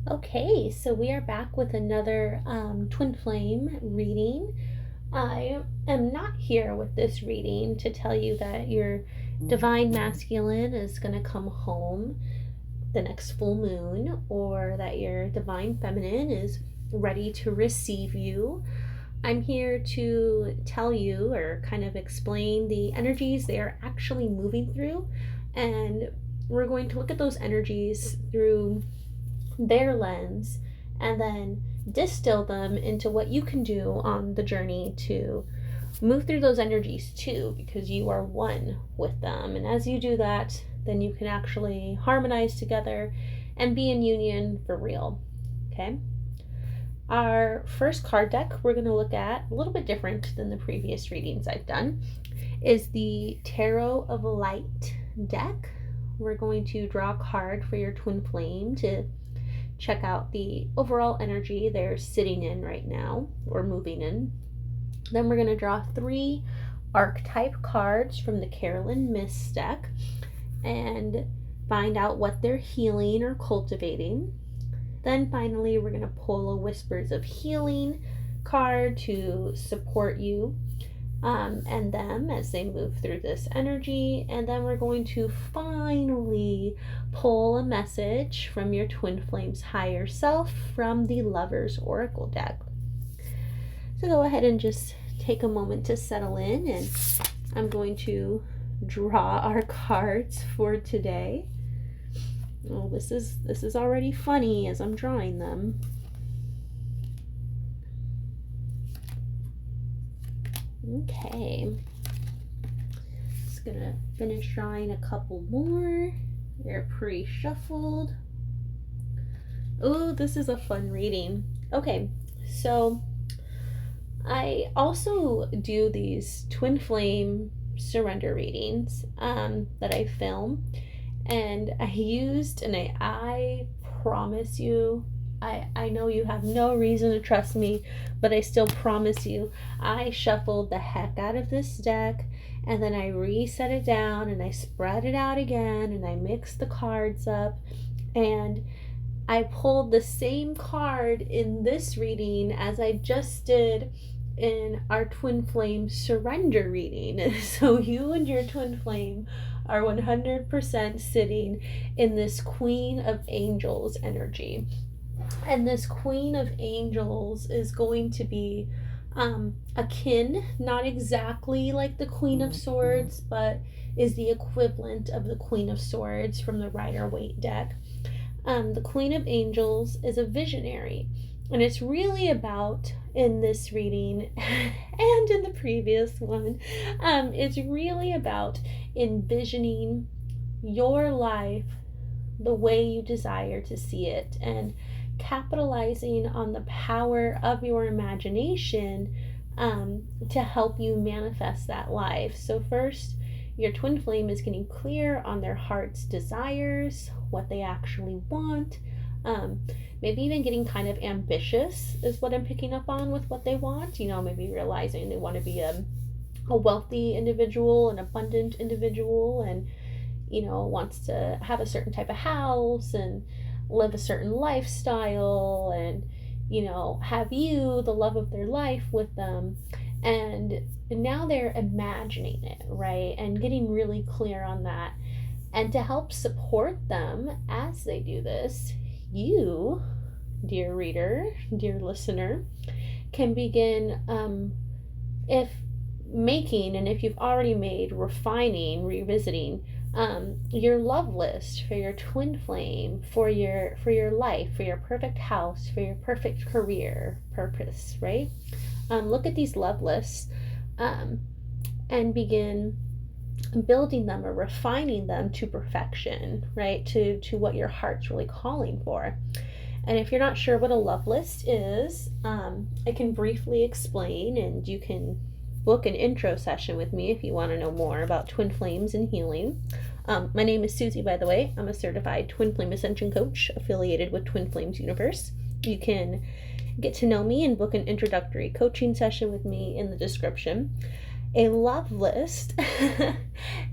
Okay, so we are back with another twin flame reading. I am not here with this reading to tell you that your divine masculine is going to come home the next full moon or that your divine feminine is ready to receive you. I'm here to tell you or kind of explain the energies they are actually moving through, and we're going to look at those energies through their lens and then distill them into what you can do on the journey to move through those energies too, because you are one with them. And as you do that, then you can actually harmonize together and be in union for real. Okay? Our first card deck we're going to look at, a little bit different than the previous readings I've done, is the Tarot of Light deck. We're going to draw a card for your twin flame to check out the overall energy they're sitting in right now or moving in. Then we're going to draw 3 archetype cards from the Carolyn Miss deck and find out what they're healing or cultivating. Then finally, we're going to pull a Whispers of Healing card to support you and them as they move through this energy. And then we're going to finally pull a message from your twin flame's higher self from the Lover's Oracle deck. So go ahead and just take a moment to settle in, and I'm going to draw our cards for today. Oh, this is already funny as I'm drawing them. Okay. Just gonna finish drawing a couple more. They're pre-shuffled. Oh, this is a fun reading. Okay, so I also do these twin flame surrender readings that I film, and I promise you, I know you have no reason to trust me, but I still promise you, I shuffled the heck out of this deck, and then I reset it down, and I spread it out again, and I mixed the cards up, and I pulled the same card in this reading as I just did in our twin flame surrender reading. So you and your twin flame are 100% sitting in this Queen of Angels energy. And this Queen of Angels is going to be akin, not exactly like the Queen of Swords, but is the equivalent of the Queen of Swords from the Rider-Waite deck. The Queen of Angels is a visionary, and it's really about, in this reading and in the previous one, it's really about envisioning your life the way you desire to see it and capitalizing on the power of your imagination to help you manifest that life. So first, your twin flame is getting clear on their heart's desires, what they actually want. Maybe even getting kind of ambitious is what I'm picking up on with what they want. Maybe realizing they want to be a wealthy individual, an abundant individual, and wants to have a certain type of house and live a certain lifestyle and have you, the love of their life, with them. And now they're imagining it, right? And getting really clear on that. And to help support them as they do this, you, dear reader, dear listener, can begin if you've already made, refining, revisiting your love list for your twin flame, for your life, for your perfect house, for your perfect career purpose, right? Look at these love lists and begin building them or refining them to perfection, right? To what your heart's really calling for. And if you're not sure what a love list is, I can briefly explain, and you can book an intro session with me if you want to know more about twin flames and healing. My name is Susie, by the way. I'm a certified twin flame ascension coach affiliated with Twin Flames Universe. You can get to know me and book an introductory coaching session with me in the description. A love list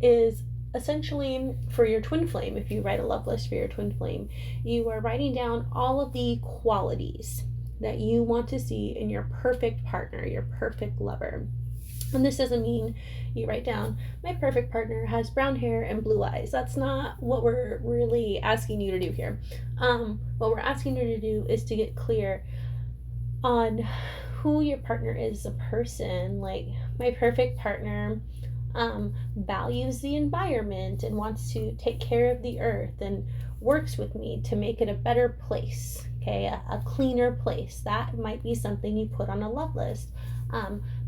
is essentially for your twin flame, if you write a love list for your twin flame, you are writing down all of the qualities that you want to see in your perfect partner, your perfect lover. And this doesn't mean you write down, my perfect partner has brown hair and blue eyes. That's not what we're really asking you to do here. What we're asking you to do is to get clear on who your partner is as a person. Like, my perfect partner values the environment and wants to take care of the earth and works with me to make it a better place, okay, a cleaner place. That might be something you put on a love list.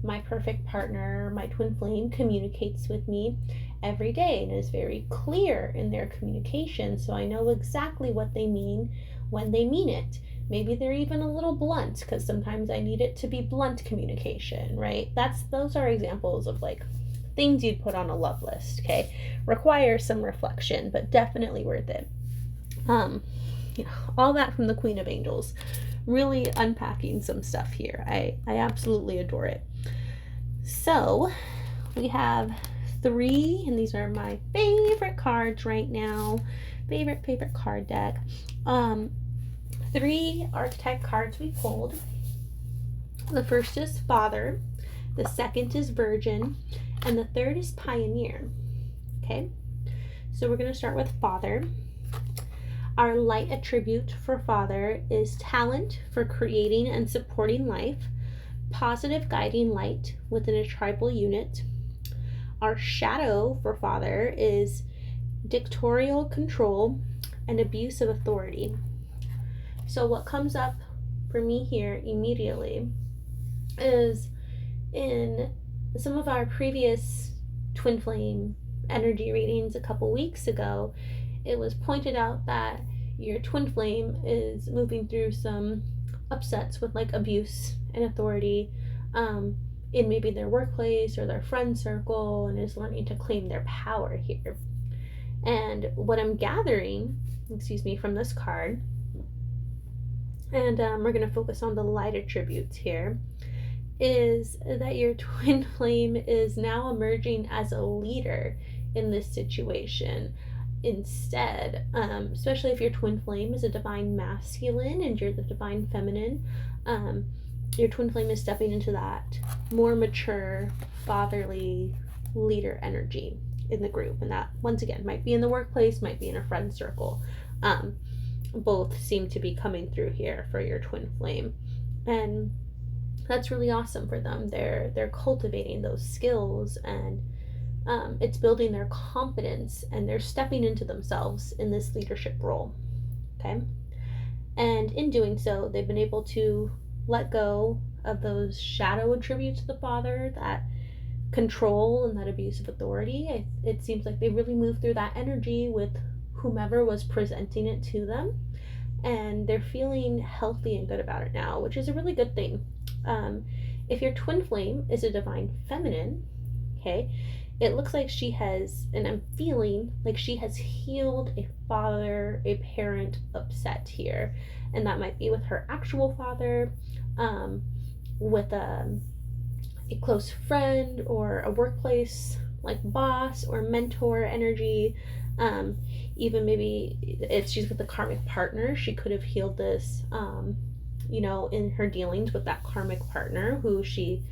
My perfect partner, my twin flame, communicates with me every day and is very clear in their communication, so I know exactly what they mean when they mean it. Maybe they're even a little blunt, because sometimes I need it to be blunt communication, right? Those are examples of like things you'd put on a love list, okay? Requires some reflection, but definitely worth it. All that from the Queen of Angels. Really unpacking some stuff here. I absolutely adore it. So we have 3, and these are my favorite cards right now. Favorite card deck. 3 archetype cards we pulled. The first is Father, the second is Virgin, and the third is Pioneer. Okay, so we're going to start with Father. Our light attribute for Father is talent for creating and supporting life, positive guiding light within a tribal unit. Our shadow for Father is dictatorial control and abuse of authority. So what comes up for me here immediately is, in some of our previous twin flame energy readings a couple weeks ago, it was pointed out that your twin flame is moving through some upsets with like abuse and authority in maybe their workplace or their friend circle, and is learning to claim their power here. And what I'm gathering, from this card, and we're going to focus on the light attributes here, is that your twin flame is now emerging as a leader in this situation instead, especially if your twin flame is a divine masculine and you're the divine feminine. Your twin flame is stepping into that more mature, fatherly leader energy in the group, and that once again might be in the workplace, might be in a friend circle. Both seem to be coming through here for your twin flame, and that's really awesome for them. They're cultivating those skills, and it's building their confidence, and they're stepping into themselves in this leadership role. Okay, and in doing so, they've been able to let go of those shadow attributes of the Father, that control and that abuse of authority. It seems like they really moved through that energy with whomever was presenting it to them, and they're feeling healthy and good about it now, which is a really good thing. If your twin flame is a divine feminine, okay, it looks like she has, and I'm feeling like she has healed a father, a parent upset here, and that might be with her actual father, with a close friend, or a workplace like boss or mentor energy. Even maybe if she's with a karmic partner, she could have healed this, in her dealings with that karmic partner who she,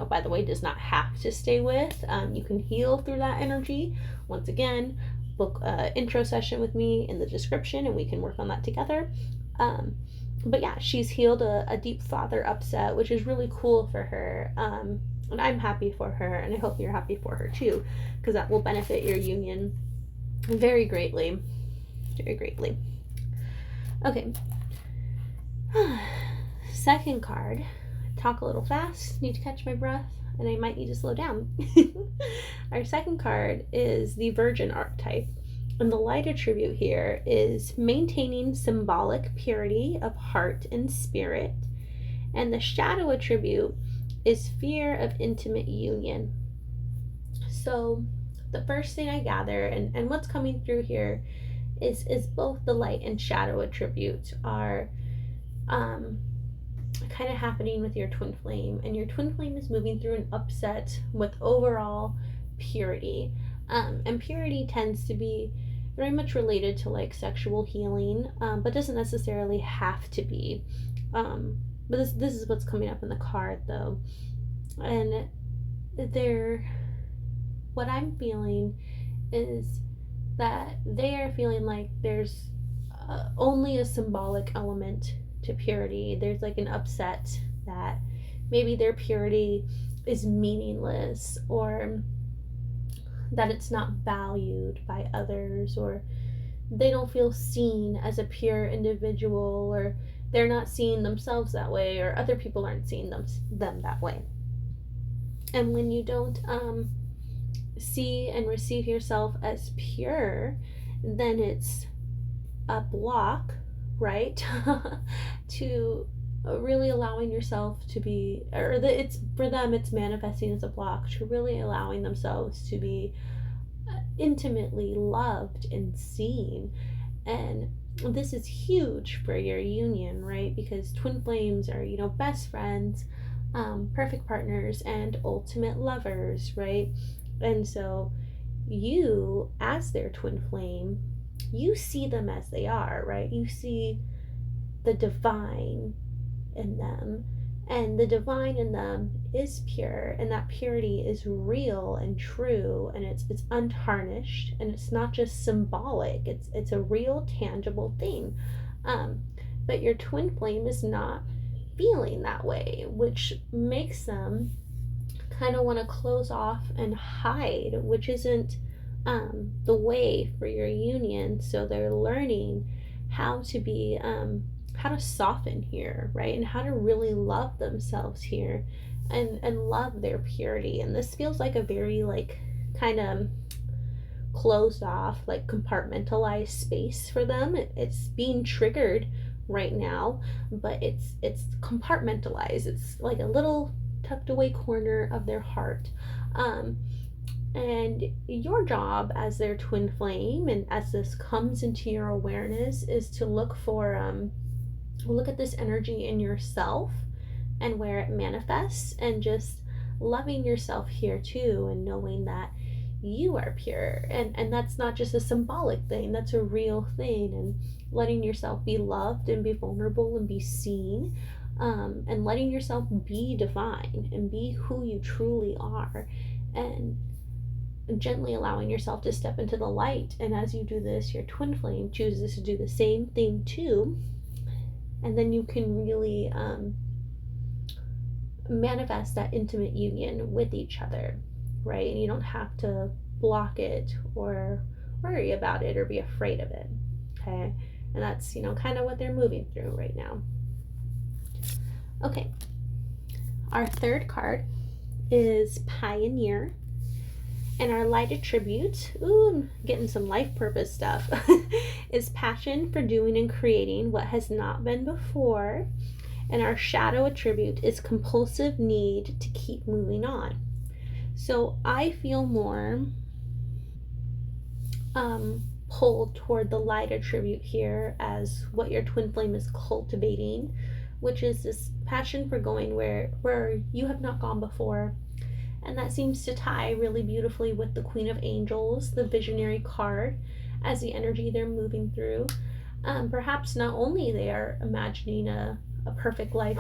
by the way, does not have to stay with. You can heal through that energy. Once again, book an intro session with me in the description and we can work on that together. But yeah, she's healed a deep father upset, which is really cool for her. And I'm happy for her, and I hope you're happy for her too, because that will benefit your union very greatly. Very greatly. Okay. Second card. Talk a little fast, need to catch my breath, and I might need to slow down. Our second card is the Virgin archetype. And the light attribute here is maintaining symbolic purity of heart and spirit. And the shadow attribute is fear of intimate union. So the first thing I gather, and what's coming through here, is both the light and shadow attributes are kind of happening with your twin flame. And your twin flame is moving through an upset with overall purity. And purity tends to be very much related to like sexual healing, but doesn't necessarily have to be. But this is what's coming up in the card though, and they're what I'm feeling is that they are feeling like there's only a symbolic element to purity. There's like an upset that maybe their purity is meaningless, or that it's not valued by others, or they don't feel seen as a pure individual, or they're not seeing themselves that way, or other people aren't seeing them that way. And when you don't see and receive yourself as pure, then it's a block, right? To really allowing yourself to be, or it's for them, it's manifesting as a block to really allowing themselves to be intimately loved and seen. And this is huge for your union, right? Because twin flames are, best friends, perfect partners, and ultimate lovers, right? And so you, as their twin flame, you see them as they are, right? You see the divine in them. And the divine in them is pure, and that purity is real and true, and it's untarnished, and it's not just symbolic. It's a real, tangible thing. Um, but your twin flame is not feeling that way, which makes them kind of want to close off and hide, which isn't the way for your union. So they're learning how to be, how to soften here, right? And how to really love themselves here, and love their purity. And this feels like a very, like, kind of closed off, like compartmentalized space for them. It's being triggered right now, but it's compartmentalized. It's like a little tucked away corner of their heart. Um, and your job as their twin flame, and as this comes into your awareness, is to look at this energy in yourself and where it manifests, and just loving yourself here too, and knowing that you are pure, and that's not just a symbolic thing, that's a real thing. And letting yourself be loved and be vulnerable and be seen, and letting yourself be divine and be who you truly are, and gently allowing yourself to step into the light. And as you do this, your twin flame chooses to do the same thing too, and then you can really manifest that intimate union with each other, right? And you don't have to block it or worry about it or be afraid of it, okay? And that's, kind of what they're moving through right now. Okay, our third card is Pioneer. And our light attribute, ooh, getting some life purpose stuff, is passion for doing and creating what has not been before. And our shadow attribute is compulsive need to keep moving on. So I feel more pulled toward the light attribute here as what your twin flame is cultivating, which is this passion for going where you have not gone before. And that seems to tie really beautifully with the Queen of Angels, the visionary card, as the energy they're moving through. Perhaps not only they are imagining a perfect life.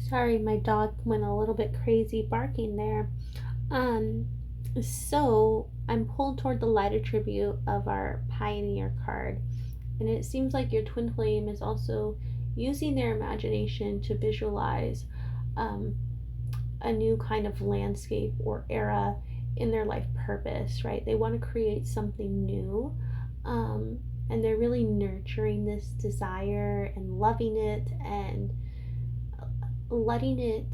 Sorry, my dog went a little bit crazy barking there. Um, so I'm pulled toward the light attribute of our Pioneer card. And it seems like your twin flame is also using their imagination to visualize um, a new kind of landscape or era in their life purpose, right? They want to create something new. And they're really nurturing this desire and loving it and letting it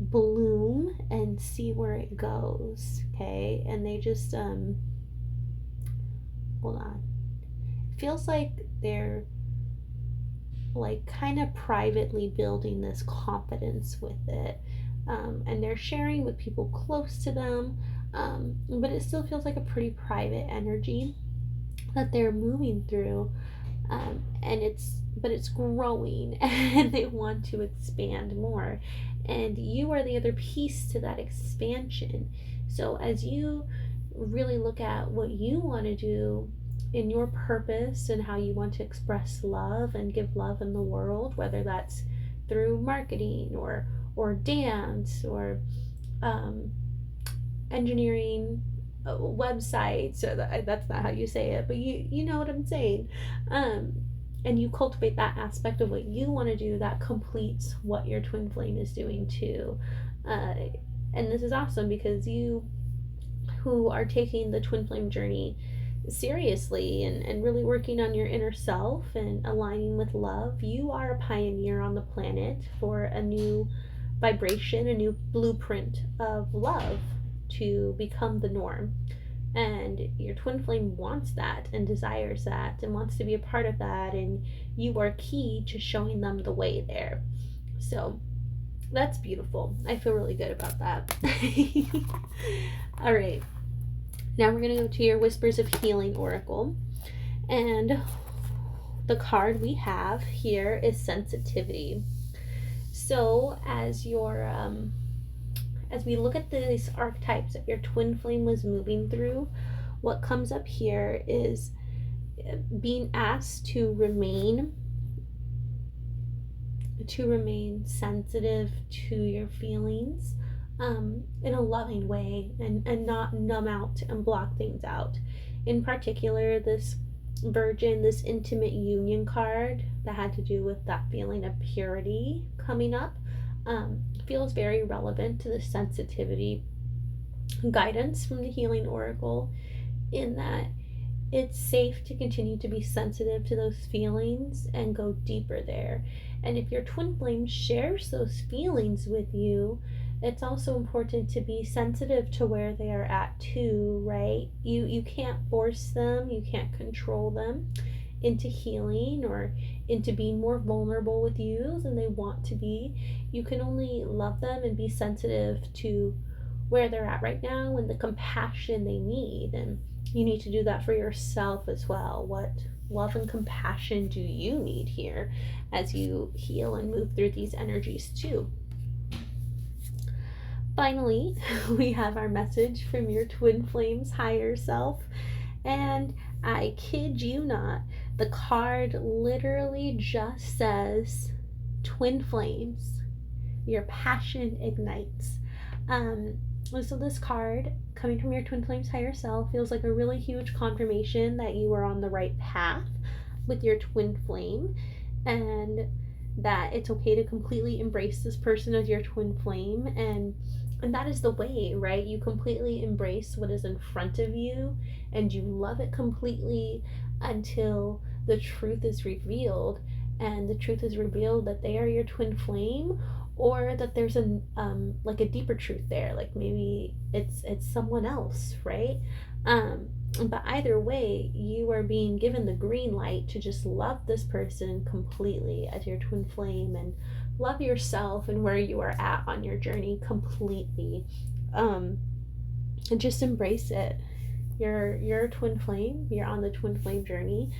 bloom and see where it goes, okay? And they just, hold on. It feels like they're like kind of privately building this confidence with it. And they're sharing with people close to them, but it still feels like a pretty private energy that they're moving through, and it's growing, and they want to expand more. and you are the other piece to that expansion. So as you really look at what you want to do in your purpose and how you want to express love and give love in the world, whether that's through marketing or dance or engineering websites, so that's not how you say it, but you know what I'm saying. And you cultivate that aspect of what you want to do, that completes what your twin flame is doing too. And this is awesome because you who are taking the twin flame journey seriously and really working on your inner self and aligning with love, you are a pioneer on the planet for a new vibration, a new blueprint of love to become the norm. And your twin flame wants that and desires that and wants to be a part of that, and you are key to showing them the way there. So that's beautiful. I feel really good about that. All right, now we're going to go to your Whispers of Healing Oracle, and the card we have here is Sensitivity. So as we look at these archetypes that your twin flame was moving through, what comes up here is being asked to remain sensitive to your feelings in a loving way, and not numb out and block things out. In particular, this Virgin, this intimate union card that had to do with that feeling of purity coming up, feels very relevant to the sensitivity guidance from the Healing Oracle, in that it's safe to continue to be sensitive to those feelings and go deeper there. And if your twin flame shares those feelings with you, it's also important to be sensitive to where they are at too, right? You can't force them, you can't control them into healing or into being more vulnerable with you than they want to be. You can only love them and be sensitive to where they're at right now and the compassion they need. And you need to do that for yourself as well. What love and compassion do you need here as you heal and move through these energies too? Finally, we have our message from your twin flame's higher self. And I kid you not, the card literally just says, twin flames, your passion ignites. So this card coming from your twin flame's higher self feels like a really huge confirmation that you are on the right path with your twin flame, and that it's okay to completely embrace this person as your twin flame, and that is the way, right? You completely embrace what is in front of you and you love it completely until the truth is revealed, and the truth is revealed that they are your twin flame, or that there's a like a deeper truth there, like maybe it's someone else, right? But either way, you are being given the green light to just love this person completely as your twin flame, and love yourself and where you are at on your journey completely, and just embrace it. You're a twin flame, you're on the twin flame journey,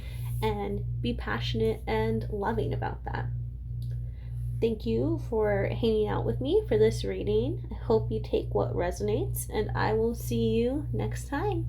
and be passionate and loving about that. Thank you for hanging out with me for this reading. I hope you take what resonates, and I will see you next time.